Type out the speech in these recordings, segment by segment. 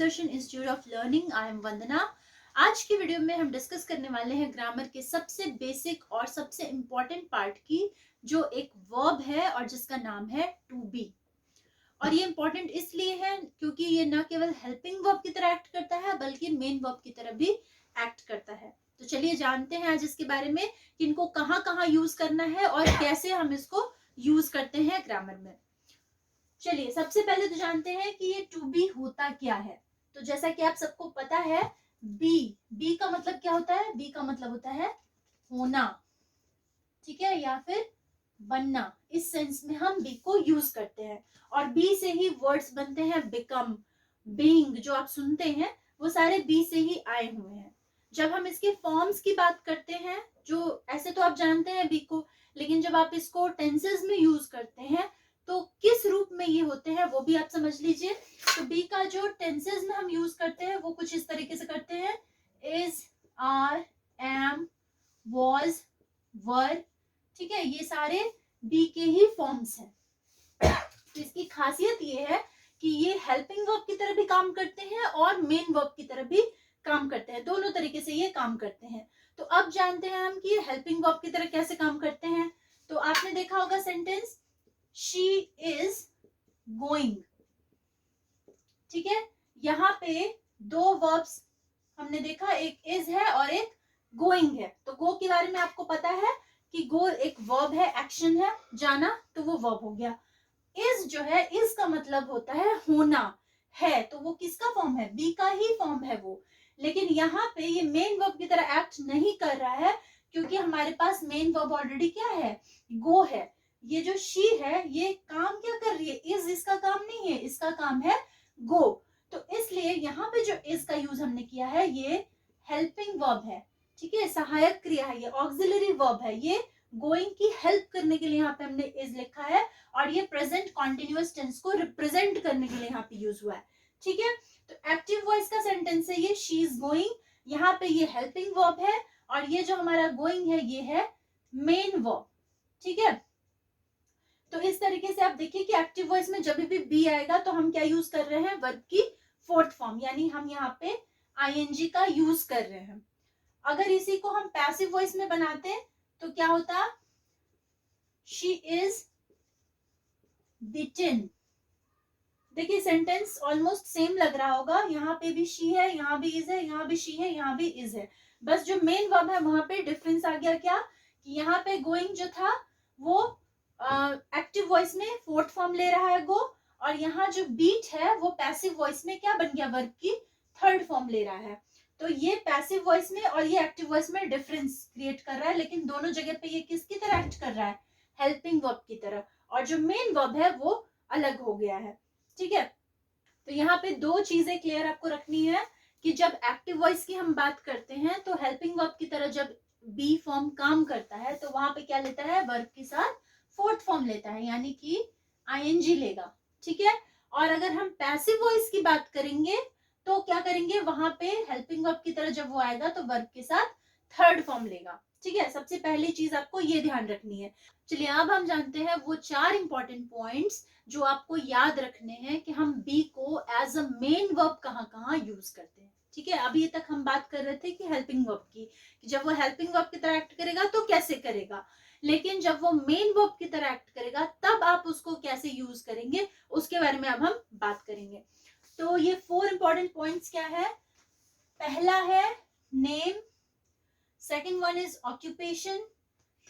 Darshan institute of learning. I am Vandana. आज की video में हम डिस्कस करने वाले हैं ग्रामर के सबसे बेसिक और सबसे इम्पोर्टेंट पार्ट की, जो एक वर्ब है और जिसका नाम है टू बी। और ये इम्पोर्टेंट इसलिए है क्योंकि ये न केवल हेल्पिंग वर्ब की तरह एक्ट करता है बल्कि मेन वर्ब की तरह भी एक्ट करता है। तो चलिए जानते हैं आज इसके बारे में कि इनको कहाँ कहाँ यूज करना है और कैसे हम इसको यूज करते हैं ग्रामर में। चलिए सबसे पहले तो जानते हैं कि ये टू बी होता क्या है। तो जैसा कि आप सबको पता है, बी का मतलब क्या होता है? बी का मतलब होता है होना, ठीक है, या फिर बनना। इस सेंस में हम बी को यूज करते हैं और बी से ही वर्ड्स बनते हैं। बिकम, बीइंग जो आप सुनते हैं वो सारे बी से ही आए हुए हैं। जब हम इसके फॉर्म्स की बात करते हैं, जो ऐसे तो आप जानते हैं बी को, लेकिन जब आप इसको टेंसेस में यूज करते हैं तो किस रूप में ये होते हैं वो भी आप समझ लीजिए। तो बी का जो टेंसेस में हम यूज करते हैं वो कुछ इस तरीके से करते हैं: इज, आर, एम, वॉज, वर। ठीक है, ये सारे बी के ही फॉर्म्स हैं। तो इसकी खासियत ये है कि ये हेल्पिंग वर्ब की तरह भी काम करते हैं और मेन वर्ब की तरह भी काम करते हैं। दोनों तरीके से ये काम करते हैं। तो अब जानते हैं हम कि हेल्पिंग वर्ब की तरह कैसे काम करते हैं। तो आपने देखा होगा सेंटेंस शी इज गोइंग, ठीक है। यहाँ पे दो वर्ब्स हमने देखा, एक इज है और एक गोइंग है। तो गो के बारे में आपको पता है कि गो एक वर्ब है, एक्शन है, जाना, तो वो वर्ब हो गया। इज जो है, इज का मतलब होता है होना, है, तो वो किसका फॉर्म है? बी का ही फॉर्म है वो। लेकिन यहाँ पे ये मेन वर्ब की तरह एक्ट नहीं कर रहा है क्योंकि हमारे पास मेन वर्ब ऑलरेडी क्या है? गो है। ये जो शी है ये काम क्या कर रही है? इज इसका काम नहीं है, इसका काम है गो। तो इसलिए यहाँ पे जो इज का यूज हमने किया है ये हेल्पिंग वर्ब है, ठीक है, सहायक क्रिया है, ये ऑक्सिलरी वर्ब है। ये गोइंग की हेल्प करने के लिए यहाँ पे हमने इज लिखा है और ये प्रेजेंट कॉन्टिन्यूअस टेंस को रिप्रेजेंट करने के लिए यहाँ पे यूज हुआ है, ठीक है। तो एक्टिव वॉइस का सेंटेंस है ये शी इज गोइंग, यहाँ पे ये हेल्पिंग वर्ब है और ये जो हमारा गोइंग है ये है मेन वर्ब, ठीक है। तो इस तरीके से आप देखिए कि एक्टिव वॉइस में जब भी बी आएगा तो हम क्या यूज कर रहे हैं? वर्ब की फोर्थ फॉर्म, यानी हम यहाँ पे आईएनजी का यूज कर रहे हैं। अगर इसी को हम पैसिव वॉइस में बनाते तो क्या होता? She is beaten. देखिए सेंटेंस ऑलमोस्ट सेम लग रहा होगा, यहाँ पे भी शी है, यहाँ भी इज है, यहाँ भी शी है, यहाँ भी इज है। बस जो मेन वर्ब है वहां पे डिफरेंस आ गया। क्या कि यहाँ पे गोइंग जो था वो एक्टिव वॉइस में फोर्थ फॉर्म ले रहा है गो, और यहाँ जो बीट है वो पैसिव वॉइस में क्या बन गया? वर्ब की थर्ड फॉर्म ले रहा है। तो ये पैसिव वॉइस में और ये एक्टिव वॉइस में डिफरेंस क्रिएट कर रहा है, लेकिन दोनों जगह पे ये किसकी तरह एक्ट कर रहा है? हेल्पिंग वर्ब की तरह। और जो मेन वर्ब है वो अलग हो गया है, ठीक है। तो यहाँ पे दो चीजें क्लियर आपको रखनी है कि जब एक्टिव वॉइस की हम बात करते हैं तो हेल्पिंग वर्ब की तरह जब बी फॉर्म काम करता है तो वहां पे क्या लेता है? वर्ब के साथ फोर्थ फॉर्म लेता है, यानी कि आईएनजी लेगा, ठीक है। और अगर हम पैसिव वॉइस की बात करेंगे तो क्या करेंगे? वहां पे हेल्पिंग वर्ब की तरह जब वो आएगा तो वर्ब के साथ थर्ड फॉर्म लेगा, ठीक है। सबसे पहली चीज आपको ये ध्यान रखनी है। चलिए अब हम जानते हैं वो चार इंपॉर्टेंट पॉइंट्स जो आपको याद रखने हैं कि हम बी को एज अ मेन वर्ब कहाँ कहाँ यूज करते हैं, ठीक है। अभी तक हम बात कर रहे थे कि हेल्पिंग वर्ब की, कि जब वो हेल्पिंग वर्ब की तरह एक्ट करेगा तो कैसे करेगा, लेकिन जब वो मेन वर्ब की तरह एक्ट करेगा तब आप उसको कैसे यूज करेंगे उसके बारे में अब हम बात करेंगे। तो ये फोर इंपॉर्टेंट पॉइंट्स क्या है? पहला है name, second one is occupation,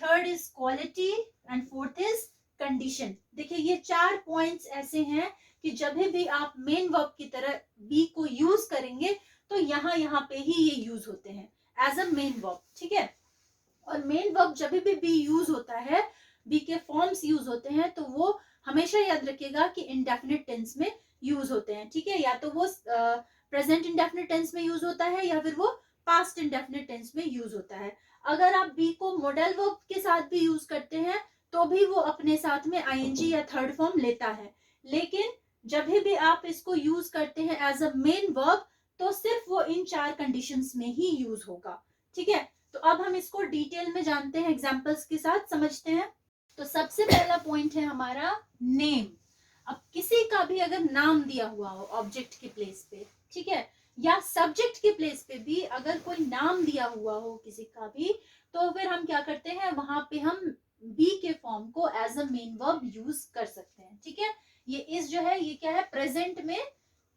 third is quality and fourth is condition. देखिए ये चार पॉइंट्स ऐसे हैं कि जब भी आप मेन वर्ब की तरह बी को यूज करेंगे तो यहाँ पे ही ये यूज होते हैं एज अ मेन वर्ब, ठीक है। और मेन वर्ब जब भी बी यूज होता है, बी के फॉर्म्स यूज होते हैं, तो वो हमेशा याद रखिएगा कि इंडेफिनिट टेंस में यूज होते हैं, ठीक है। या तो वो प्रेजेंट इंडेफिनिट टेंस में यूज होता है या फिर वो पास्ट इंडेफिनिट टेंस में यूज होता है। अगर आप बी को मॉडल वर्ब के साथ भी यूज करते हैं तो भी वो अपने साथ में आईएनजी या थर्ड फॉर्म लेता है, लेकिन जब भी आप इसको यूज करते हैं एज अ मेन वर्ब तो सिर्फ वो इन चार कंडीशंस में ही यूज होगा, ठीक है। तो अब हम इसको डिटेल में जानते हैं, एग्जांपल्स के साथ समझते हैं। तो सबसे पहला पॉइंट है हमारा नेम। अब किसी का भी अगर नाम दिया हुआ हो ऑब्जेक्ट के प्लेस पे, ठीक है। या सब्जेक्ट के प्लेस पे भी अगर कोई नाम दिया हुआ हो किसी का भी, तो फिर हम क्या करते हैं, वहां पे हम बी के फॉर्म को as a main verb use कर सकते हैं। ठीक है, ये इस जो है ये क्या है, प्रेजेंट में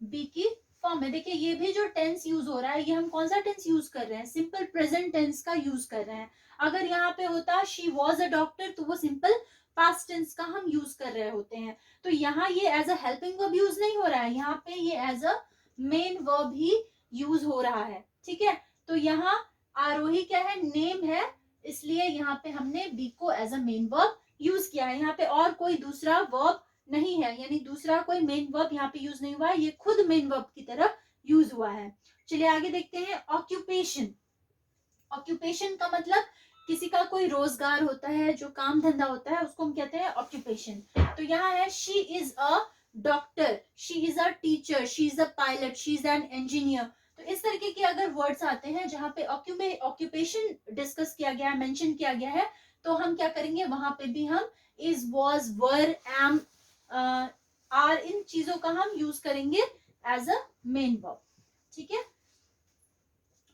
बी की फॉर्म है। देखिए ये भी जो टेंस यूज हो रहा है, ये हम कौन सा टेंस यूज कर रहे हैं, सिंपल प्रेजेंट टेंस का यूज कर रहे हैं। अगर यहाँ पे होता शी वॉज अ डॉक्टर, तो वो सिंपल पास्ट टेंस का हम यूज कर रहे होते हैं। तो यहाँ ये as a helping verb use नहीं हो रहा है, यहाँ पे ये एज अ मेन वर्ब ही यूज हो रहा है। ठीक है, तो यहाँ आरोही क्या है, नेम है, इसलिए यहाँ पे हमने बी को as a main verb use किया है। यहाँ पे और कोई दूसरा वर्ब नहीं है, यानी दूसरा कोई मेन वर्ब यहाँ पे यूज नहीं हुआ है, ये खुद मेन वर्ब की तरह यूज हुआ है। चलिए आगे देखते हैं, ऑक्यूपेशन। ऑक्यूपेशन का मतलब किसी का कोई रोजगार होता है, जो काम धंधा होता है, उसको हम कहते हैं ऑक्यूपेशन। तो यहाँ है she is a doctor, she is a teacher, she is a pilot, she is an engineer. तो इस तरीके के अगर वर्ड्स आते हैं जहां पे ऑक्यूपेशन डिस्कस किया गया है, मेंशन किया गया है, तो हम क्या करेंगे, वहां पे भी हम is, was, were, am, are, इन चीजों का हम यूज करेंगे एज अ मेन वर्ब। ठीक है,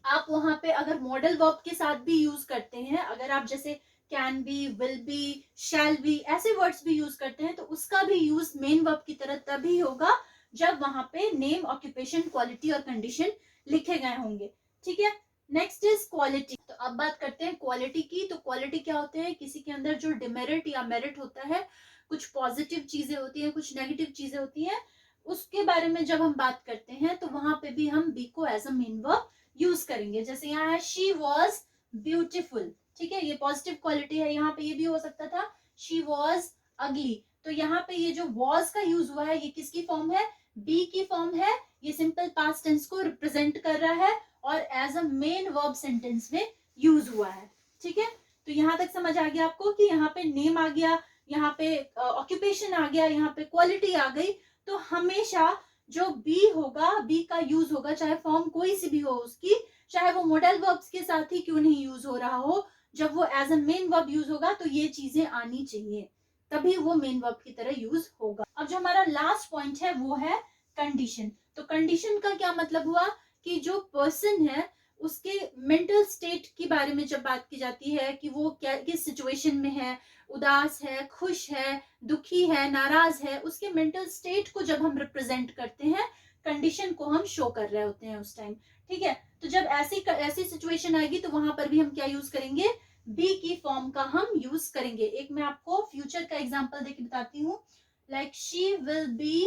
आप वहां पे अगर मॉडल वर्ब के साथ भी यूज करते हैं, अगर आप जैसे can be, will be, shall be, ऐसे वर्ड्स भी यूज करते हैं, तो उसका भी यूज मेन वर्ब की तरह तभी होगा जब वहां पे नेम, ऑक्यूपेशन, क्वालिटी और कंडीशन लिखे गए होंगे। ठीक है, नेक्स्ट इज क्वालिटी। तो अब बात करते हैं क्वालिटी की। तो क्वालिटी क्या होते हैं, किसी के अंदर जो डिमेरिट या मेरिट होता है, कुछ पॉजिटिव चीजें होती हैं, कुछ नेगेटिव चीजें होती हैं, उसके बारे में जब हम बात करते हैं, तो वहां पे भी हम बी को as a main verb use करेंगे। जैसे यहाँ है शी वॉज ब्यूटिफुल, ठीक है, ये पॉजिटिव क्वालिटी है। यहाँ पे ये भी हो सकता था शी वॉज अगली। तो यहाँ पे ये जो वॉज का यूज हुआ है, ये किसकी फॉर्म है, बी की फॉर्म है। ये सिंपल पास्ट टेंस को रिप्रेजेंट कर रहा है और as a main verb sentence में यूज हुआ है। ठीक है, तो यहाँ तक समझ आ गया आपको कि यहाँ पे नेम आ गया, यहाँ पे ऑक्यूपेशन आ गया, यहाँ पे क्वालिटी आ गई। तो हमेशा जो बी होगा, बी का यूज होगा, चाहे फॉर्म कोई सी भी हो उसकी, चाहे वो मॉडल वर्ब्स के साथ ही क्यों नहीं यूज हो रहा हो, जब वो as a main verb use होगा तो ये चीजें आनी चाहिए, तभी वो मेन वर्ब की तरह यूज होगा। अब जो हमारा लास्ट पॉइंट है वो है कंडीशन। तो कंडीशन का क्या मतलब हुआ कि जो पर्सन है उसके मेंटल स्टेट के बारे में जब बात की जाती है कि वो क्या, किस सिचुएशन में है, उदास है, खुश है, दुखी है, नाराज है, उसके मेंटल स्टेट को जब हम रिप्रेजेंट करते हैं, कंडीशन को हम शो कर रहे होते हैं उस टाइम। ठीक है, तो जब ऐसी सिचुएशन आएगी तो वहां पर भी हम क्या यूज करेंगे, बी की फॉर्म का हम यूज करेंगे। एक मैं आपको फ्यूचर का एग्जांपल देके बताती हूँ, like she will be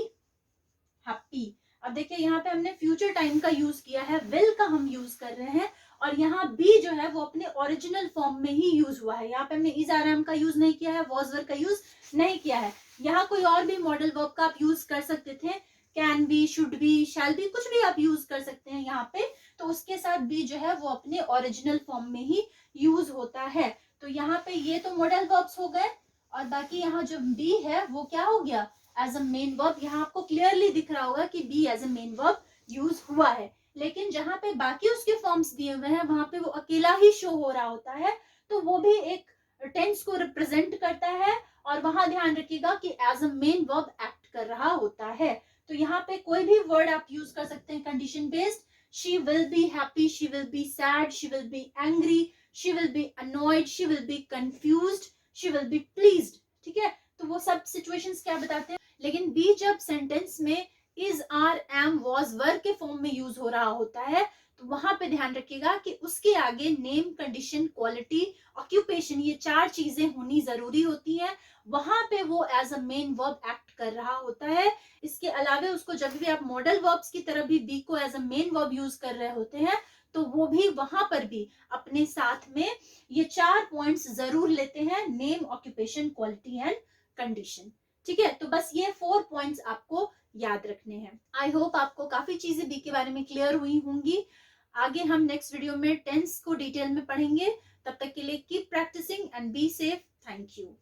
happy. अब देखिए यहाँ पे हमने फ्यूचर टाइम का यूज किया है, विल का हम यूज कर रहे हैं, और यहाँ बी जो है वो अपने ओरिजिनल फॉर्म में ही यूज हुआ है। यहाँ पे हमने इज, आर, एम का यूज नहीं किया है, वॉज, वर का यूज नहीं किया है। यहाँ कोई और भी मॉडल वर्ब का आप यूज कर सकते थे, can be, should be, shall be, कुछ भी आप यूज कर सकते हैं यहाँ पे। तो उसके साथ बी जो है वो अपने ओरिजिनल फॉर्म में ही यूज होता है। तो यहाँ पे ये तो मॉडल वर्ब्स हो गए, और बाकी यहाँ जो बी है वो क्या हो गया, एज अ मेन वर्ब। यहाँ आपको क्लियरली दिख रहा होगा कि be as a main verb use हुआ है। लेकिन जहां पे बाकी उसके फॉर्म्स दिए हुए हैं वहां पे वो अकेला ही शो हो रहा होता है, तो वो भी एक टेंस को रिप्रेजेंट करता है, और वहां ध्यान रखिएगा कि as a main verb act कर रहा होता है। तो यहाँ पे कोई भी वर्ड आप यूज कर सकते हैं condition based. She will be happy, she will be sad, she will be angry, she will be annoyed, she will be confused, she will be pleased. ठीक है, तो वो सब सिचुएशंस क्या बताते हैं। लेकिन बी जब सेंटेंस में इज, आर, एम, वॉज, वर के फॉर्म में यूज हो रहा होता है, तो वहां पे ध्यान रखिएगा कि उसके आगे नेम, कंडीशन, क्वालिटी, ऑक्यूपेशन, ये चार चीजें होनी जरूरी होती हैं। वहां पे वो as a main verb act कर रहा होता है। इसके अलावा उसको जब भी आप मॉडल वर्ब्स की तरह भी बी को as a main verb use कर रहे होते हैं, तो वो भी वहां पर भी अपने साथ में ये चार पॉइंट्स जरूर लेते हैं, name, occupation, quality and condition. ठीक है, तो बस ये 4 पॉइंट्स आपको याद रखने हैं। आई होप आपको काफी चीजें बी के बारे में क्लियर हुई होंगी। आगे हम नेक्स्ट वीडियो में टेंस को डिटेल में पढ़ेंगे। तब तक के लिए keep practising and be safe. Thank you.